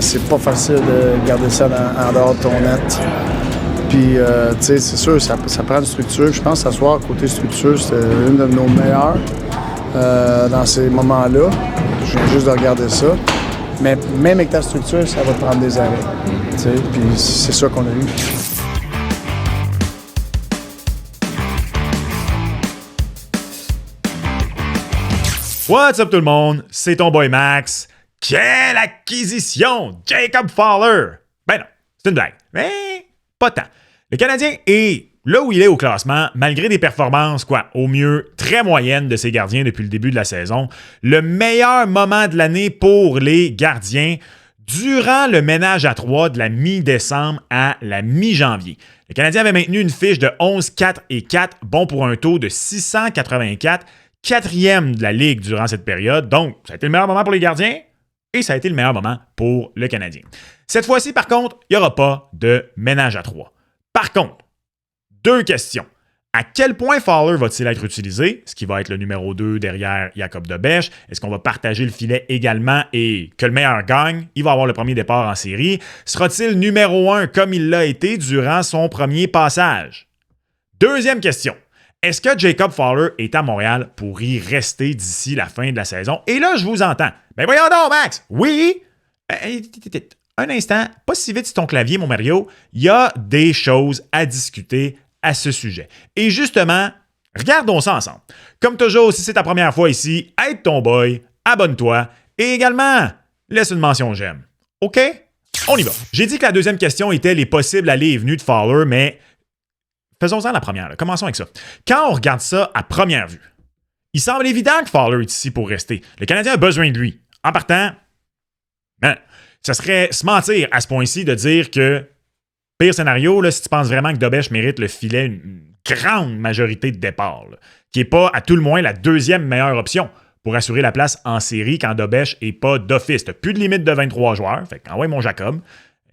C'est pas facile de garder ça en dehors de ton net. Puis, tu sais, c'est sûr, ça prend une structure. Je pense que s'asseoir côté structure, c'est une de nos meilleures dans ces moments-là. Je viens juste de regarder ça. Mais même avec ta structure, ça va te prendre des arrêts. Tu sais, puis c'est ça qu'on a eu. What's up tout le monde? C'est ton boy Max. Quelle acquisition! Jacob Fowler! Ben non, c'est une blague. Mais pas tant. Le Canadien est là où il est au classement, malgré des performances, au mieux, très moyennes de ses gardiens depuis le début de la saison. Le meilleur moment de l'année pour les gardiens durant le ménage à 3 de la mi-décembre à la mi-janvier. Le Canadien avait maintenu une fiche de 11-4-4, bon pour un taux de 684, quatrième de la Ligue durant cette période. Donc, ça a été le meilleur moment pour les gardiens et ça a été le meilleur moment pour le Canadien. Cette fois-ci, par contre, il n'y aura pas de ménage à 3. Par contre, deux questions. À quel point Fowler va-t-il être utilisé? Ce qui va être le numéro 2 derrière Jacob Dobeš. Est-ce qu'on va partager le filet également et que le meilleur gagne? Il va avoir le premier départ en série. Sera-t-il numéro 1 comme il l'a été durant son premier passage? Deuxième question. Est-ce que Jacob Fowler est à Montréal pour y rester d'ici la fin de la saison? Et là, je vous entends. Ben voyons donc, Max! Oui! Un instant, pas si vite sur ton clavier, mon Mario. Il y a des choses à discuter à ce sujet. Et justement, regardons ça ensemble. Comme toujours, si c'est ta première fois ici, aide ton boy, abonne-toi et également, laisse une mention j'aime. OK? On y va. J'ai dit que la deuxième question était les possibles allées et venues de Fowler, mais faisons-en la première. Là. Commençons avec ça. Quand on regarde ça à première vue, il semble évident que Fowler est ici pour rester. Le Canadien a besoin de lui. En partant, ça serait se mentir à ce point-ci de dire que, pire scénario, là, si tu penses vraiment que Dobeš mérite le filet une grande majorité de départ, là, qui n'est pas à tout le moins la deuxième meilleure option pour assurer la place en série quand Dobeš n'est pas d'office. Tu n'as plus de limite de 23 joueurs. Fait qu'envoie mon Jacob.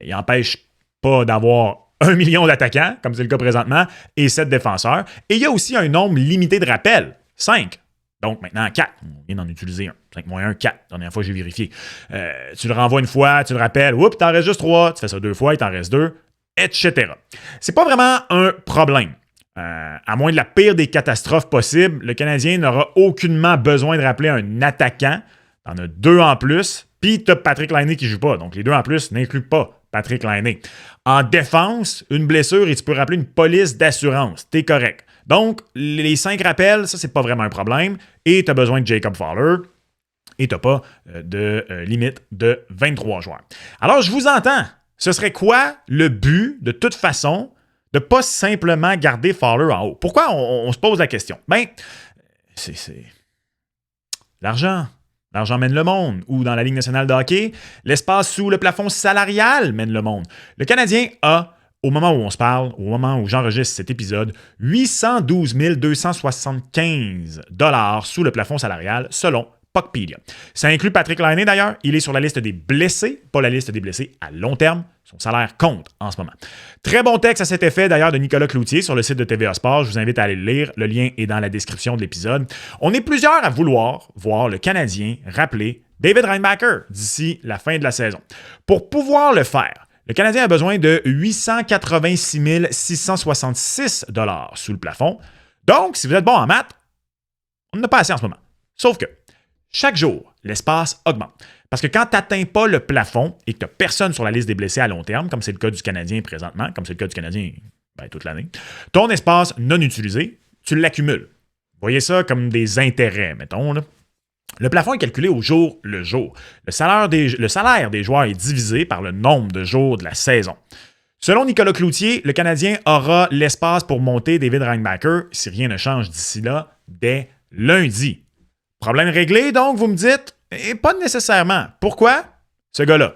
Il n'empêche pas d'avoir 1 million d'attaquants, comme c'est le cas présentement, et 7 défenseurs. Et il y a aussi un nombre limité de rappels, 5. Donc maintenant 4. On vient d'en utiliser un. 5 moins 1, 4. La dernière fois, j'ai vérifié. Tu le renvoies une fois, tu le rappelles, oups, t'en restes juste 3. Tu fais ça 2 fois, il t'en reste 2, etc. C'est pas vraiment un problème. À moins de la pire des catastrophes possibles, le Canadien n'aura aucunement besoin de rappeler un attaquant. T'en as 2 en plus, puis t'as Patrick Laine qui joue pas. Donc les 2 en plus n'incluent pas Patrick Laine. En défense, une blessure et tu peux rappeler une police d'assurance. T'es correct. Donc, les 5 rappels, ça, c'est pas vraiment un problème. Et tu as besoin de Jacob Fowler. Et tu n'as pas de limite de 23 joueurs. Alors, je vous entends. Ce serait quoi le but, de toute façon, de ne pas simplement garder Fowler en haut? Pourquoi on se pose la question? Ben, c'est l'argent. L'argent mène le monde. Ou dans la Ligue nationale de hockey, l'espace sous le plafond salarial mène le monde. Le Canadien a, au moment où on se parle, au moment où j'enregistre cet épisode, 812 275 $ sous le plafond salarial selon Puckpedia. Ça inclut Patrick Laine d'ailleurs. Il est sur la liste des blessés, pas la liste des blessés à long terme. Son salaire compte en ce moment. Très bon texte à cet effet d'ailleurs de Nicolas Cloutier sur le site de TVA Sport. Je vous invite à aller le lire. Le lien est dans la description de l'épisode. On est plusieurs à vouloir voir le Canadien rappeler David Reinbacher d'ici la fin de la saison. Pour pouvoir le faire, le Canadien a besoin de 886 666 $ sous le plafond. Donc, si vous êtes bon en maths, on n'a pas assez en ce moment. Sauf que chaque jour, l'espace augmente. Parce que quand tu n'atteins pas le plafond et que tu n'as personne sur la liste des blessés à long terme, comme c'est le cas du Canadien présentement, comme c'est le cas du Canadien toute l'année, ton espace non utilisé, tu l'accumules. Voyez ça comme des intérêts, mettons. Là. Le plafond est calculé au jour le jour. Le salaire des joueurs est divisé par le nombre de jours de la saison. Selon Nicolas Cloutier, le Canadien aura l'espace pour monter David Reinbacher, si rien ne change d'ici là, dès lundi. Problème réglé, donc, vous me dites? Et pas nécessairement. Pourquoi? Ce gars-là.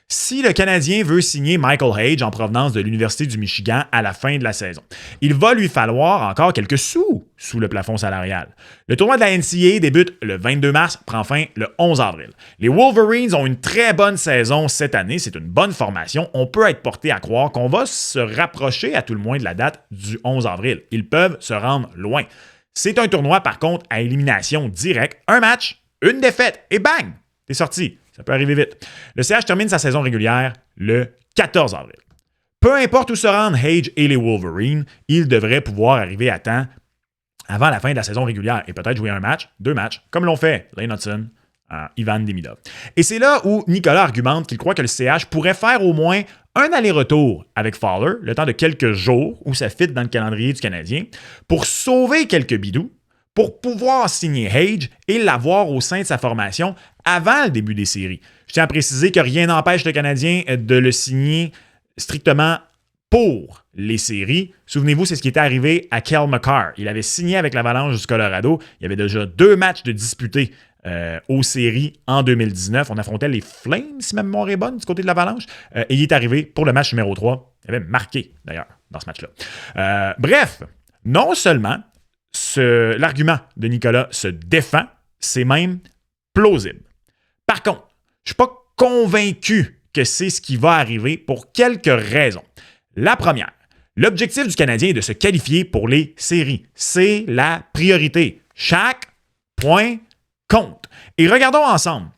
Si le Canadien veut signer Michael Hage en provenance de l'Université du Michigan à la fin de la saison, il va lui falloir encore quelques sous le plafond salarial. Le tournoi de la NCAA débute le 22 mars, prend fin le 11 avril. Les Wolverines ont une très bonne saison cette année. C'est une bonne formation. On peut être porté à croire qu'on va se rapprocher à tout le moins de la date du 11 avril. Ils peuvent se rendre loin. C'est un tournoi, par contre, à élimination directe. Un match, une défaite, et bang! T'es sorti. Ça peut arriver vite. Le CH termine sa saison régulière le 14 avril. Peu importe où se rendent Hage et les Wolverines, ils devraient pouvoir arriver à temps avant la fin de la saison régulière et peut-être jouer un match, 2 matchs, comme l'ont fait Lane Hudson, Ivan Demidov. Et c'est là où Nicolas argumente qu'il croit que le CH pourrait faire au moins un aller-retour avec Fowler, le temps de quelques jours où ça fit dans le calendrier du Canadien, pour sauver quelques bidous, pour pouvoir signer Hage et l'avoir au sein de sa formation avant le début des séries. Je tiens à préciser que rien n'empêche le Canadien de le signer strictement pour les séries. Souvenez-vous, c'est ce qui était arrivé à Kel McCarr. Il avait signé avec l'Avalanche du Colorado. Il y avait déjà 2 matchs de disputés aux séries en 2019. On affrontait les Flames, si ma mémoire est bonne, du côté de l'Avalanche. Et il est arrivé pour le match numéro 3. Il avait marqué, d'ailleurs, dans ce match-là. Bref, non seulement l'argument de Nicolas se défend, c'est même plausible. Par contre, je ne suis pas convaincu que c'est ce qui va arriver pour quelques raisons. La première, l'objectif du Canadien est de se qualifier pour les séries. C'est la priorité. Chaque point compte. Et regardons ensemble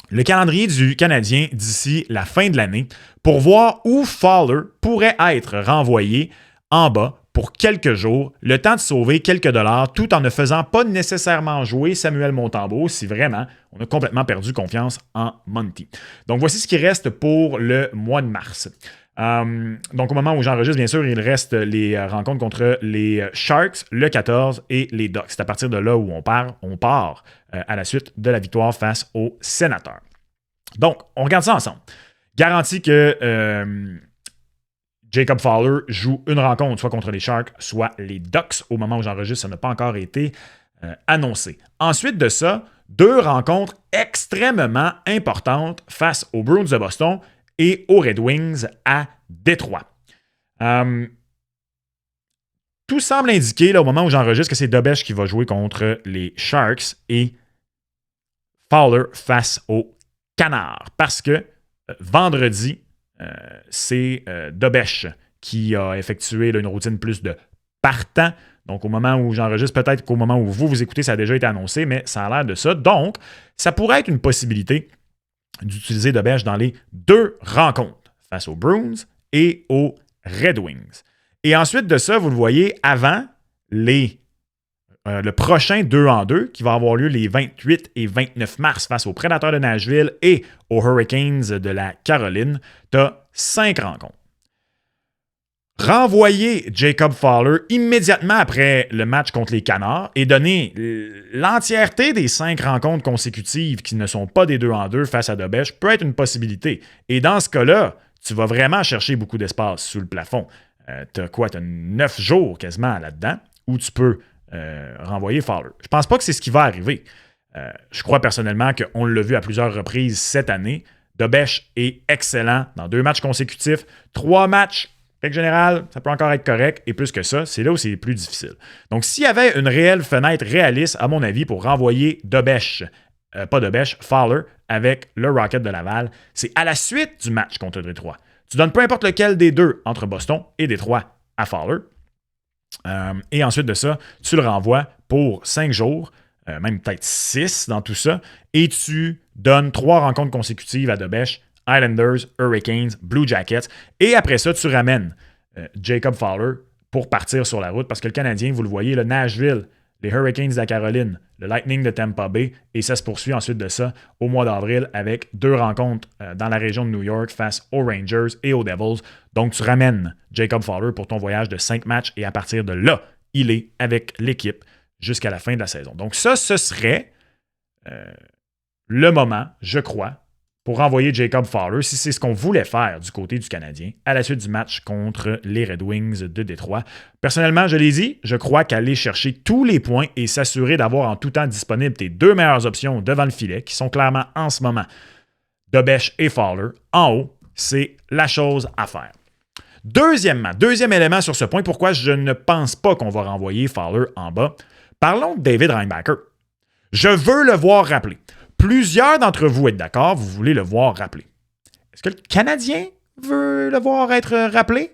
le calendrier du Canadien d'ici la fin de l'année pour voir où Fowler pourrait être renvoyé en bas pour quelques jours, le temps de sauver quelques dollars tout en ne faisant pas nécessairement jouer Samuel Montembeault si vraiment on a complètement perdu confiance en Monty. Donc voici ce qui reste pour le mois de mars. Donc au moment où j'enregistre, bien sûr, il reste les rencontres contre les Sharks, le 14 et les Ducks. C'est à partir de là où on part à la suite de la victoire face aux Sénateurs. Donc, on regarde ça ensemble. Garantie que Jacob Fowler joue une rencontre, soit contre les Sharks, soit les Ducks. Au moment où j'enregistre, ça n'a pas encore été annoncé. Ensuite de ça, 2 rencontres extrêmement importantes face aux Bruins de Boston et aux Red Wings à Détroit. Tout semble indiquer, là, au moment où j'enregistre, que c'est Dobeš qui va jouer contre les Sharks et Fowler face aux Canards. Parce que vendredi, c'est Dobeš qui a effectué là, une routine plus de partant. Donc, au moment où j'enregistre, peut-être qu'au moment où vous écoutez, ça a déjà été annoncé, mais ça a l'air de ça. Donc, ça pourrait être une possibilité d'utiliser Dobeš dans les 2 rencontres face aux Bruins et aux Red Wings. Et ensuite de ça, vous le voyez, avant le prochain 2-en-2 qui va avoir lieu les 28 et 29 mars face aux Prédateurs de Nashville et aux Hurricanes de la Caroline, tu as 5 rencontres. Renvoyer Jacob Fowler immédiatement après le match contre les Canards et donner l'entièreté des 5 rencontres consécutives qui ne sont pas des 2-en-2 face à Dobeš peut être une possibilité. Et dans ce cas-là, tu vas vraiment chercher beaucoup d'espace sous le plafond. Tu as 9 jours quasiment là-dedans où tu peux renvoyer Fowler. Je pense pas que c'est ce qui va arriver. Je crois personnellement qu'on l'a vu à plusieurs reprises cette année. Dobeš est excellent dans 2 matchs consécutifs, 3 matchs. Règle générale, ça peut encore être correct. Et plus que ça, c'est là où c'est plus difficile. Donc, s'il y avait une réelle fenêtre réaliste, à mon avis, pour renvoyer Fowler avec le Rocket de Laval, c'est à la suite du match contre Détroit. Tu donnes peu importe lequel des 2 entre Boston et Détroit à Fowler. Et ensuite de ça, tu le renvoies pour 5 jours, même peut-être 6 dans tout ça, et tu donnes 3 rencontres consécutives à Dobeš, Islanders, Hurricanes, Blue Jackets. Et après ça, tu ramènes Jacob Fowler pour partir sur la route parce que le Canadien, vous le voyez, le Nashville, les Hurricanes de la Caroline, le Lightning de Tampa Bay, et ça se poursuit ensuite de ça au mois d'avril avec 2 rencontres dans la région de New York face aux Rangers et aux Devils. Donc, tu ramènes Jacob Fowler pour ton voyage de 5 matchs et à partir de là, il est avec l'équipe jusqu'à la fin de la saison. Donc, ça, ce serait le moment, je crois, pour renvoyer Jacob Fowler, si c'est ce qu'on voulait faire du côté du Canadien, à la suite du match contre les Red Wings de Détroit. Personnellement, je l'ai dit, je crois qu'aller chercher tous les points et s'assurer d'avoir en tout temps disponible tes 2 meilleures options devant le filet, qui sont clairement en ce moment Dobeš et Fowler, en haut, c'est la chose à faire. Deuxième élément sur ce point, pourquoi je ne pense pas qu'on va renvoyer Fowler en bas. Parlons de David Reinbacher. Je veux le voir rappeler. Plusieurs d'entre vous êtes d'accord, vous voulez le voir rappeler. Est-ce que le Canadien veut le voir être rappelé?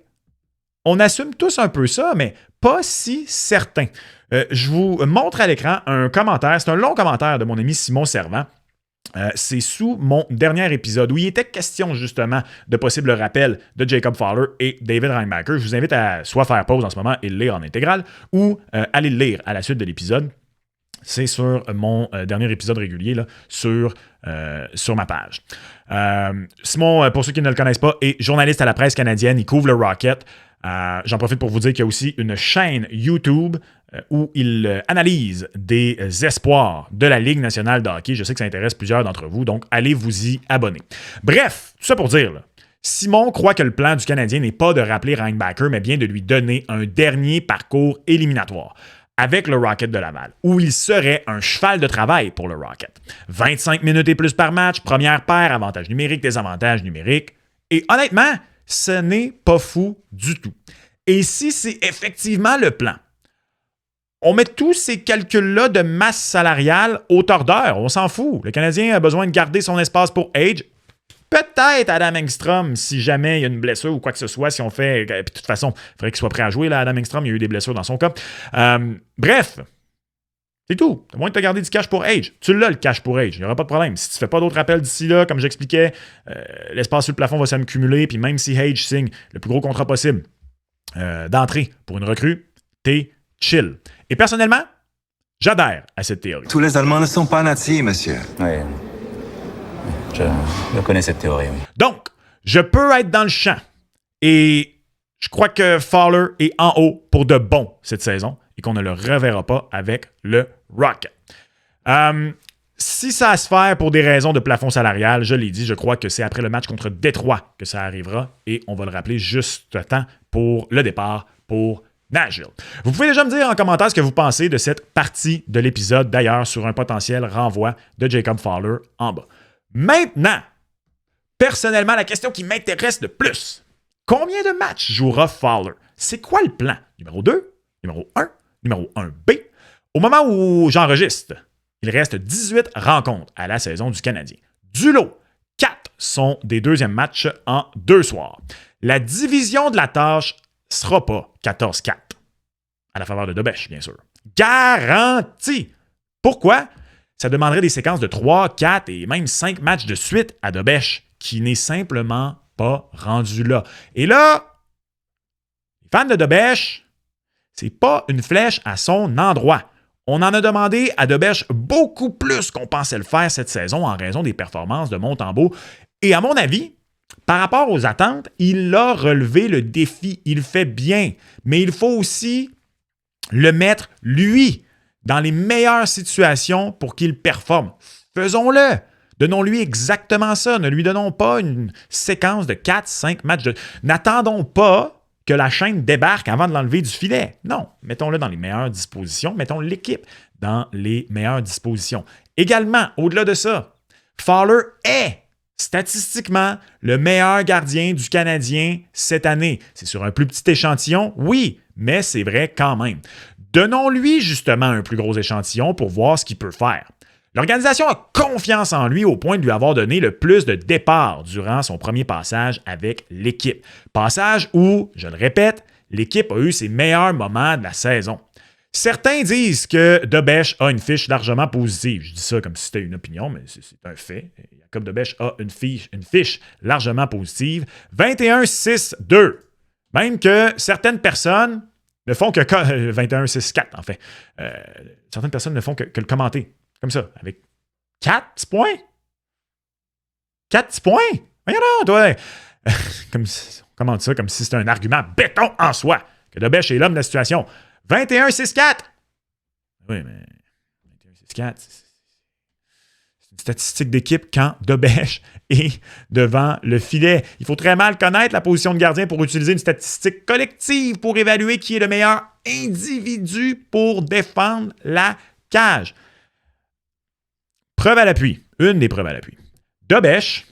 On assume tous un peu ça, mais pas si certain. Je vous montre à l'écran un commentaire, c'est un long commentaire de mon ami Simon Servant, c'est sous mon dernier épisode où il était question justement de possibles rappels de Jacob Fowler et David Reinbacher. Je vous invite à soit faire pause en ce moment et le lire en intégrale ou aller le lire à la suite de l'épisode. C'est sur mon dernier épisode régulier là, sur ma page. Simon, pour ceux qui ne le connaissent pas, est journaliste à la presse canadienne. Il couvre le Rocket. J'en profite pour vous dire qu'il y a aussi une chaîne YouTube où il analyse des espoirs de la Ligue nationale de hockey. Je sais que ça intéresse plusieurs d'entre vous, donc allez vous y abonner. Bref, tout ça pour dire, là, Simon croit que le plan du Canadien n'est pas de rappeler Reinbacher, mais bien de lui donner un dernier parcours éliminatoire avec le Rocket de Laval, où il serait un cheval de travail pour le Rocket. 25 minutes et plus par match, première paire, avantage numérique, désavantage numérique. Et honnêtement, ce n'est pas fou du tout. Et si c'est effectivement le plan, on met tous ces calculs-là de masse salariale hauteur d'heure. On s'en fout. Le Canadien a besoin de garder son espace pour Age. Peut-être Adam Engstrom, si jamais il y a une blessure ou quoi que ce soit, si on fait... Puis de toute façon, il faudrait qu'il soit prêt à jouer, là, Adam Engstrom. Il y a eu des blessures dans son cas. Bref, c'est tout. T'as moins de te garder du cash pour Age. Tu l'as, le cash pour Age. Il n'y aura pas de problème. Si tu ne fais pas d'autres appels d'ici là, comme j'expliquais, l'espace sur le plafond va s'accumuler. Puis même si Age signe le plus gros contrat possible d'entrée pour une recrue, t'es chill. Et personnellement, j'adhère à cette théorie. Tous les Allemands ne sont pas nazis, monsieur. Oui. Je connais cette théorie, oui. Donc, je peux être dans le champ. Et je crois que Fowler est en haut pour de bon cette saison et qu'on ne le reverra pas avec le Rocket. Si ça a à se faire pour des raisons de plafond salarial, je l'ai dit, je crois que c'est après le match contre Détroit que ça arrivera et on va le rappeler juste à temps pour le départ pour Nashville. Vous pouvez déjà me dire en commentaire ce que vous pensez de cette partie de l'épisode, d'ailleurs sur un potentiel renvoi de Jacob Fowler en bas. Maintenant, personnellement, la question qui m'intéresse le plus, combien de matchs jouera Fowler? C'est quoi le plan? Numéro 2, numéro 1, numéro 1B. Au moment où j'enregistre, il reste 18 rencontres à la saison du Canadien. Du lot, 4 sont des deuxièmes matchs en 2 soirs. La division de la tâche ne sera pas 14-4, à la faveur de Dobèche, bien sûr. Garanti! Pourquoi? Ça demanderait des séquences de 3, 4 et même 5 matchs de suite à Dobèche, qui n'est simplement pas rendu là. Et là, les fans de Dobèche, c'est pas une flèche à son endroit. On en a demandé à Dobèche beaucoup plus qu'on pensait le faire cette saison en raison des performances de Montembeault. Et à mon avis, par rapport aux attentes, il a relevé le défi. Il fait bien. Mais il faut aussi le mettre, lui, dans les meilleures situations pour qu'il performe. Faisons-le. Donnons-lui exactement ça. Ne lui donnons pas une séquence de 4-5 matchs. N'attendons pas que la chaîne débarque avant de l'enlever du filet. Non, mettons-le dans les meilleures dispositions. Mettons l'équipe dans les meilleures dispositions. Également, au-delà de ça, Fowler est statistiquement le meilleur gardien du Canadien cette année. C'est sur un plus petit échantillon, oui, mais c'est vrai quand même. Donnons-lui justement un plus gros échantillon pour voir ce qu'il peut faire. L'organisation a confiance en lui au point de lui avoir donné le plus de départs durant son premier passage avec l'équipe. Passage où, je le répète, l'équipe a eu ses meilleurs moments de la saison. Certains disent que Dobèche a une fiche largement positive. Je dis ça comme si c'était une opinion, mais c'est un fait. Jacob Dobèche a une fiche largement positive. 21-6-2. Même que certaines personnes ne font que... 21-6-4, en fait. Certaines personnes ne font que le commenter. Comme ça, avec 4 petits points. 4 petits points? Voyons donc, toi. On commente ça comme si c'était un argument béton en soi, que Dobèche est l'homme de la situation. 21-6-4. Oui, mais 21-6-4, c'est une statistique d'équipe quand Dobèche est devant le filet. Il faut très mal connaître la position de gardien pour utiliser une statistique collective pour évaluer qui est le meilleur individu pour défendre la cage. Preuve à l'appui, une des preuves à l'appui. Dobèche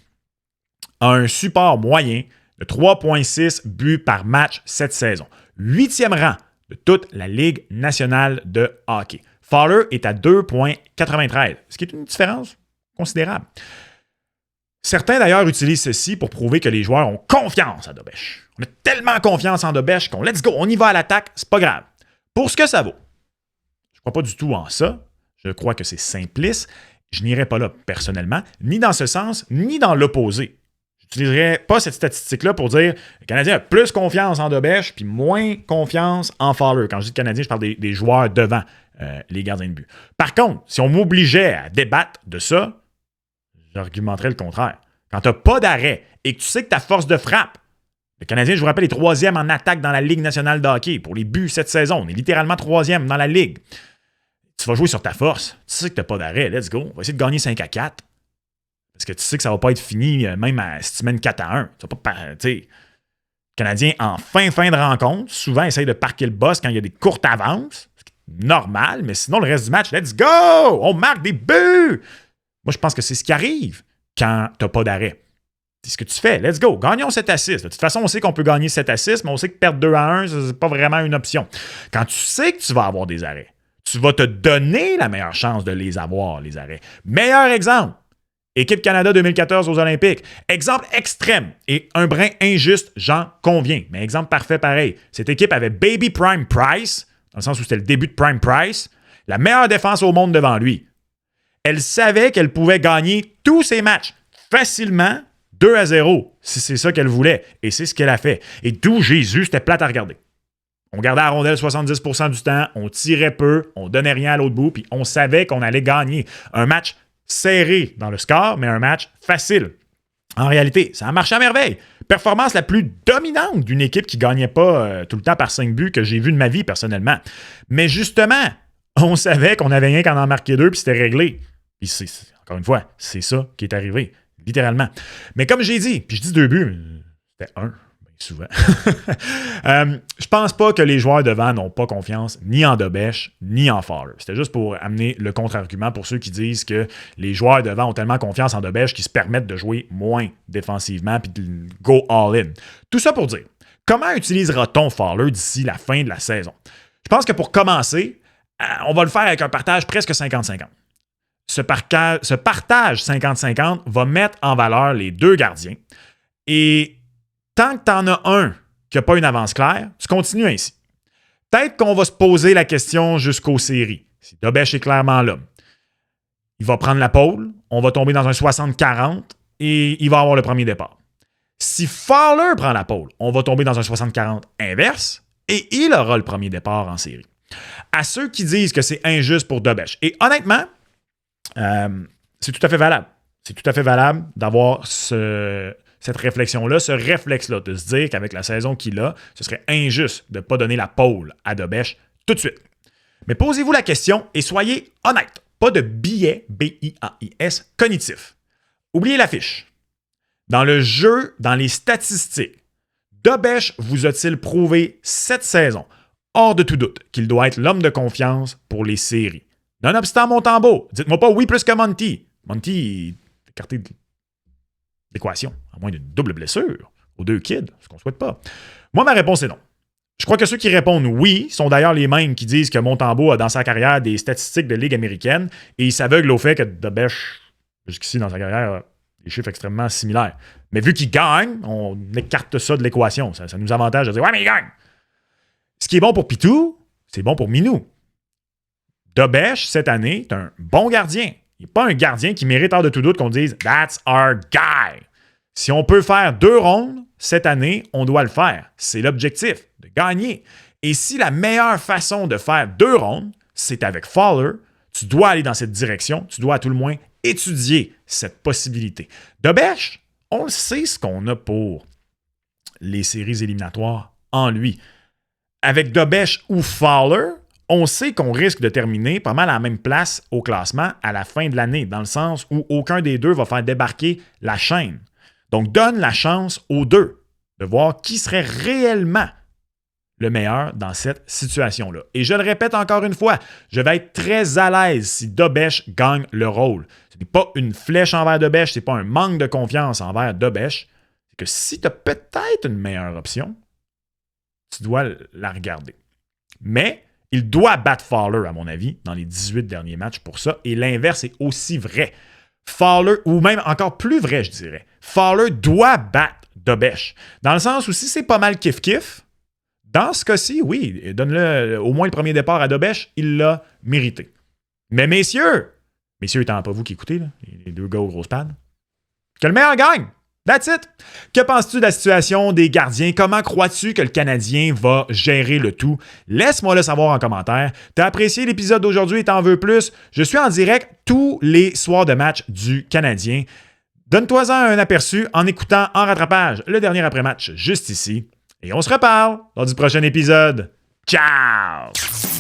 a un support moyen de 3,6 buts par match cette saison. 8e rang de toute la Ligue nationale de hockey. Fowler est à 2,93, ce qui est une différence considérable. Certains d'ailleurs utilisent ceci pour prouver que les joueurs ont confiance à Dobèche. On a tellement confiance en Dobèche qu'on let's go, on y va à l'attaque, c'est pas grave. Pour ce que ça vaut, je ne crois pas du tout en ça. Je crois que c'est simpliste. je n'irai pas là personnellement, ni dans ce sens, ni dans l'opposé. Je n'utiliserai pas cette statistique-là pour dire le Canadien a plus confiance en Dobèche puis moins confiance en Fowler. Quand je dis Canadien, je parle des joueurs devant les gardiens de but. Par contre, si on m'obligeait à débattre de ça, j'argumenterais le contraire. Quand tu n'as pas d'arrêt et que tu sais que ta force de frappe, le Canadien, je vous rappelle, est 3e en attaque dans la Ligue nationale de hockey pour les buts cette saison. On est littéralement 3e dans la Ligue. Tu vas jouer sur ta force. Tu sais que tu n'as pas d'arrêt. Let's go. On va essayer de gagner 5-4. Parce que tu sais que ça ne va pas être fini même si tu mènes 4-1. Tu vas pas, le Canadien, en fin de rencontre, souvent essaye de parquer le boss quand il y a des courtes avances. C'est normal, mais sinon, le reste du match, let's go! On marque des buts! Moi, je pense que c'est ce qui arrive quand tu n'as pas d'arrêt. C'est ce que tu fais. Let's go. Gagnons 7-6. De toute façon, on sait qu'on peut gagner 7-6, mais on sait que perdre 2-1, ce n'est pas vraiment une option. Quand tu sais que tu vas avoir des arrêts, tu vas te donner la meilleure chance de les avoir, les arrêts. Meilleur exemple, Équipe Canada 2014 aux Olympiques. Exemple extrême et un brin injuste, j'en conviens. Mais exemple parfait pareil. Cette équipe avait Baby Prime Price, dans le sens où c'était le début de Prime Price, la meilleure défense au monde devant lui. Elle savait qu'elle pouvait gagner tous ses matchs facilement 2-0, si c'est ça qu'elle voulait. Et c'est ce qu'elle a fait. Et d'où Jésus, c'était plate à regarder. On gardait la rondelle 70% du temps, on tirait peu, on donnait rien à l'autre bout, puis on savait qu'on allait gagner. Un match serré dans le score, mais un match facile. En réalité, ça a marché à merveille. Performance la plus dominante d'une équipe qui ne gagnait pas tout le temps par 5 buts que j'ai vu de ma vie personnellement. Mais justement, on savait qu'on avait rien qu'à en marquer 2 puis c'était réglé. Puis encore une fois, c'est ça qui est arrivé, littéralement. Mais comme j'ai dit, puis je dis 2 buts, c'était 1. Souvent. Je pense pas que les joueurs devant n'ont pas confiance ni en Dobèche ni en Fowler. C'était juste pour amener le contre-argument pour ceux qui disent que les joueurs devant ont tellement confiance en Dobèche qu'ils se permettent de jouer moins défensivement puis de go all-in. Tout ça pour dire, comment utilisera-t-on Fowler d'ici la fin de la saison? Je pense que pour commencer, on va le faire avec un partage presque 50-50. Ce partage 50-50 va mettre en valeur les deux gardiens et tant que tu en as un qui n'a pas une avance claire, tu continues ainsi. Peut-être qu'on va se poser la question jusqu'aux séries. Si Dobèche est clairement là, il va prendre la pole, on va tomber dans un 60-40 et il va avoir le premier départ. Si Fowler prend la pole, on va tomber dans un 60-40 inverse et il aura le premier départ en série. À ceux qui disent que c'est injuste pour Dobèche, et honnêtement, c'est tout à fait valable. C'est tout à fait valable d'avoir cette réflexion-là, ce réflexe-là, de se dire qu'avec la saison qu'il a, ce serait injuste de ne pas donner la pole à Dobèche tout de suite. Mais posez-vous la question et soyez honnête. Pas de biais, B-I-A-I-S, cognitif. Oubliez la fiche. Dans le jeu, dans les statistiques, Dobèche vous a-t-il prouvé cette saison, hors de tout doute, qu'il doit être l'homme de confiance pour les séries? Nonobstant Montembeault, dites-moi pas oui plus que Monty. Monty est écarté de l'équation, à moins d'une double blessure aux 2 kids, ce qu'on ne souhaite pas. Moi, ma réponse est non. Je crois que ceux qui répondent oui sont d'ailleurs les mêmes qui disent que Montembeault a dans sa carrière des statistiques de Ligue américaine et ils s'aveuglent au fait que Dobèche, jusqu'ici dans sa carrière, a des chiffres extrêmement similaires. Mais vu qu'il gagne, on écarte ça de l'équation. Ça nous avantage de dire « Ouais, mais il gagne! » Ce qui est bon pour Pitou, c'est bon pour Minou. Dobèche, cette année, est un bon gardien. Il n'est pas un gardien qui mérite hors de tout doute qu'on dise « That's our guy ». Si on peut faire 2 rondes cette année, on doit le faire. C'est l'objectif, de gagner. Et si la meilleure façon de faire 2 rondes, c'est avec Fowler, tu dois aller dans cette direction, tu dois à tout le moins étudier cette possibilité. Dobèche, on le sait ce qu'on a pour les séries éliminatoires en lui. Avec Dobèche ou Fowler, on sait qu'on risque de terminer pas mal à la même place au classement à la fin de l'année, dans le sens où aucun des deux va faire débarquer la chaîne. Donc, donne la chance aux deux de voir qui serait réellement le meilleur dans cette situation-là. Et je le répète encore une fois, je vais être très à l'aise si Dobèche gagne le rôle. Ce n'est pas une flèche envers Dobèche, ce n'est pas un manque de confiance envers Dobèche. C'est que si tu as peut-être une meilleure option, tu dois la regarder. Mais il doit battre Fowler, à mon avis, dans les 18 derniers matchs pour ça. Et l'inverse est aussi vrai. Fowler, ou même encore plus vrai, je dirais. Fowler doit battre Dobèche. Dans le sens où si c'est pas mal kiff-kiff, dans ce cas-ci, oui, donne-le au moins le premier départ à Dobèche, il l'a mérité. Mais messieurs, Messieurs, étant pas vous qui écoutez, là, les deux gars aux grosses pads. Que le meilleur gagne! That's it! Que penses-tu de la situation des gardiens? Comment crois-tu que le Canadien va gérer le tout? Laisse-moi le savoir en commentaire. T'as apprécié l'épisode d'aujourd'hui et t'en veux plus? Je suis en direct tous les soirs de match du Canadien. Donne-toi-en un aperçu en écoutant en rattrapage le dernier après-match juste ici. Et on se reparle lors du prochain épisode. Ciao!